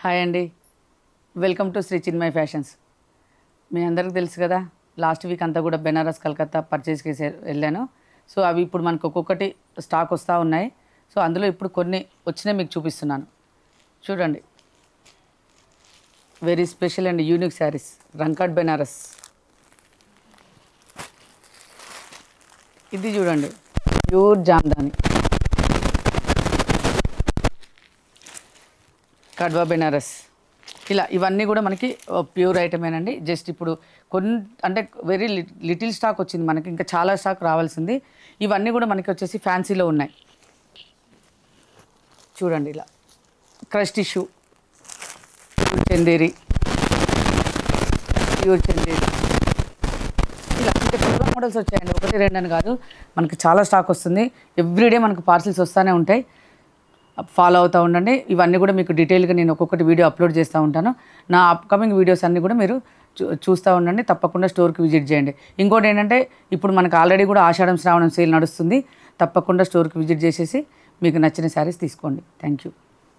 Hi అండి, welcome to Shri Chinmay fashions. మీ అందరికీ తెలుసు కదా, లాస్ట్ వీక్ అంతా కూడా బెనారస్ కలకత్తా పర్చేస్కి వెళ్ళాను. సో అవి ఇప్పుడు మనకు ఒక్కొక్కటి స్టాక్ వస్తూ ఉన్నాయి. సో అందులో ఇప్పుడు కొన్ని వచ్చినాయి మీకు చూపిస్తున్నాను. చూడండి, very special and unique saris, Rangkat Banaras. ఇది చూడండి, ప్యూర్ జామ్దాని, కడ్వా బెనారస్. ఇలా ఇవన్నీ కూడా మనకి ప్యూర్ ఐటమేనండి. జస్ట్ ఇప్పుడు కొన్ని అంటే వెరీ లిటిల్ స్టాక్ వచ్చింది మనకి, ఇంకా చాలా స్టాక్ రావాల్సింది. ఇవన్నీ కూడా మనకి వచ్చేసి ఫ్యాన్సీలో ఉన్నాయి. చూడండి, ఇలా crush tissue, Chanderi, pure Chanderi, ఇలా అంటే కొత్త మోడల్స్ వచ్చాయండి. ఒకటి రెండు అని కాదు, మనకి చాలా స్టాక్ వస్తుంది. ఎవ్రీడే మనకు పార్సిల్స్ వస్తూనే ఉంటాయి. ఫాలో అవుతూ ఉండండి. ఇవన్నీ కూడా మీకు డీటెయిల్గా నేను ఒక్కొక్కటి వీడియో అప్లోడ్ చేస్తూ ఉంటాను. నా అప్కమింగ్ వీడియోస్ అన్నీ కూడా మీరు చూస్తూ ఉండండి. తప్పకుండా స్టోర్కి విజిట్ చేయండి. ఇంకోటి ఏంటంటే, ఇప్పుడు మనకు ఆల్రెడీ కూడా ఆషాఢం శ్రావణం సేల్ నడుస్తుంది. తప్పకుండా స్టోర్కి విజిట్ చేసేసి మీకు నచ్చిన శారీస్ తీసుకోండి. Thank you.